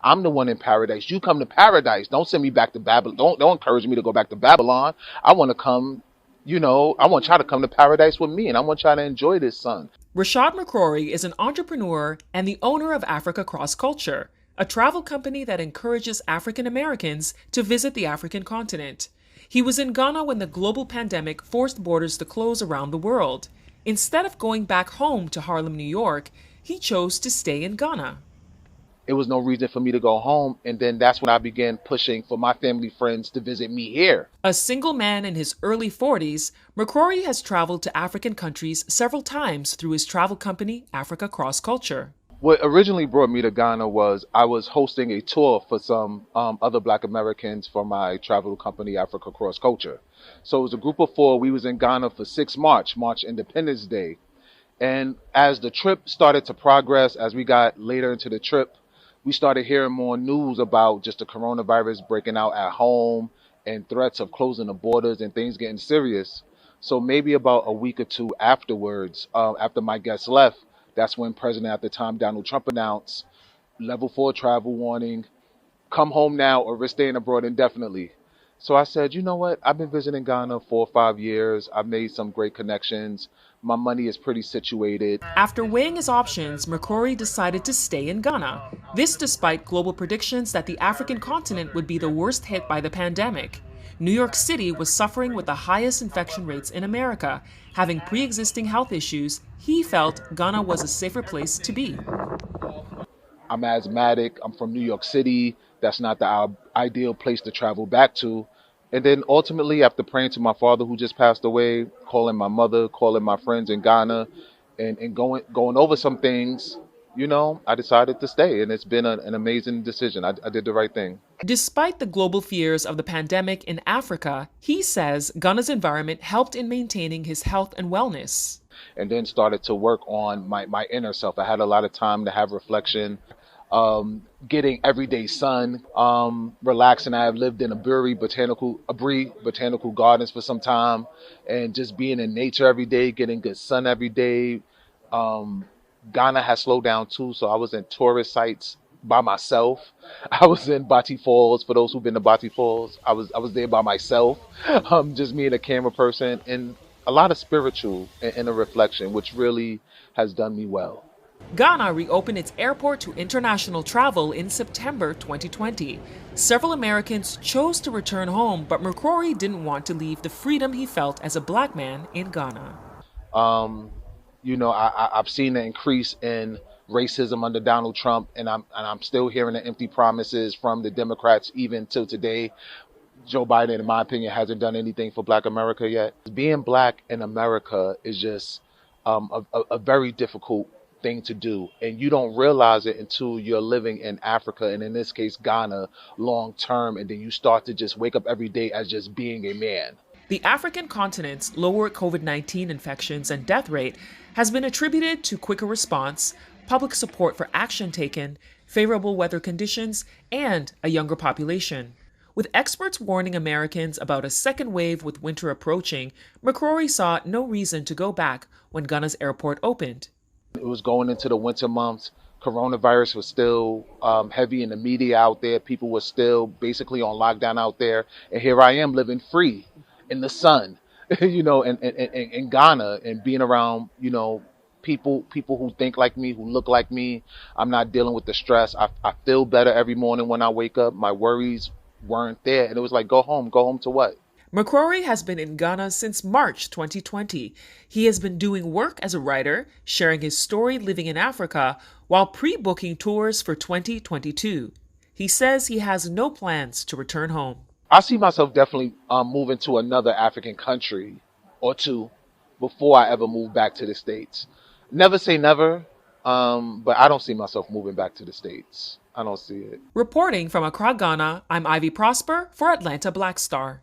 I'm the one in paradise. You come to paradise. Don't send me back to Babylon. Don't encourage me to go back to Babylon. I want to come, I want y'all to come to paradise with me, and I want y'all to enjoy this, son. Rashad McCrorey is an entrepreneur and the owner of Africa Cross Culture, a travel company that encourages African Americans to visit the African continent. He was in Ghana when the global pandemic forced borders to close around the world. Instead of going back home to Harlem, New York, he chose to stay in Ghana. It was no reason for me to go home, and then that's when I began pushing for my family friends to visit me here. A single man in his early 40s, McCrorey has traveled to African countries several times through his travel company, Africa Cross Culture. What originally brought me to Ghana was I was hosting a tour for some other Black Americans for my travel company, Africa Cross Culture. So it was a group of four. We was in Ghana for 6 March Independence Day. And as the trip started to progress, as we got later into the trip, we started hearing more news about just the coronavirus breaking out at home and threats of closing the borders and things getting serious. So maybe about a week or two afterwards, after my guests left, that's when President at the time, Donald Trump, announced level 4 travel warning, come home now or we're staying abroad indefinitely. So I said, you know what? I've been visiting Ghana 4 or 5 years. I've made some great connections. My money is pretty situated. After weighing his options, McCrorey decided to stay in Ghana. This despite global predictions that the African continent would be the worst hit by the pandemic. New York City was suffering with the highest infection rates in America. Having pre-existing health issues, he felt Ghana was a safer place to be. I'm asthmatic. I'm from New York City. That's not the ideal place to travel back to. And then ultimately, after praying to my father who just passed away, calling my mother, calling my friends in Ghana, and going over some things, I decided to stay. And it's been an amazing decision. I did the right thing. Despite the global fears of the pandemic in Africa, he says Ghana's environment helped in maintaining his health and wellness. And then started to work on my inner self. I had a lot of time to have reflection, getting everyday sun, relaxing. I have lived in Aburi botanical gardens for some time, and just being in nature every day, getting good sun every day. Ghana has slowed down too, so I was in tourist sites by myself. I was in Bati Falls. For those who've been to Bati Falls, I was there by myself, just me and a camera person, and a lot of spiritual and a reflection, which really has done me well. Ghana reopened its airport to international travel in September 2020. Several Americans chose to return home, but McCrorey didn't want to leave the freedom he felt as a Black man in Ghana. I've seen the increase in racism under Donald Trump, and I'm still hearing the empty promises from the Democrats even till today. Joe Biden, in my opinion, hasn't done anything for Black America yet. Being Black in America is just a very difficult thing to do, and you don't realize it until you're living in Africa, and in this case Ghana, long term, and then you start to just wake up every day as just being a man. The African continent's lower COVID-19 infections and death rate has been attributed to quicker response, public support for action taken, favorable weather conditions, and a younger population. With experts warning Americans about a second wave with winter approaching, McCrorey saw no reason to go back when Ghana's airport opened. It was going into the winter months. Coronavirus was still heavy in the media out there. People were still basically on lockdown out there. And here I am living free in the sun, in Ghana, and being around, people who think like me, who look like me. I'm not dealing with the stress. I feel better every morning when I wake up. My worries weren't there. And it was like, go home to what? McCrorey has been in Ghana since March 2020. He has been doing work as a writer, sharing his story living in Africa, while pre-booking tours for 2022. He says he has no plans to return home. I see myself definitely moving to another African country or two before I ever move back to the States. Never say never, but I don't see myself moving back to the States. I don't see it. Reporting from Accra, Ghana, I'm Ivy Prosper for Atlanta Black Star.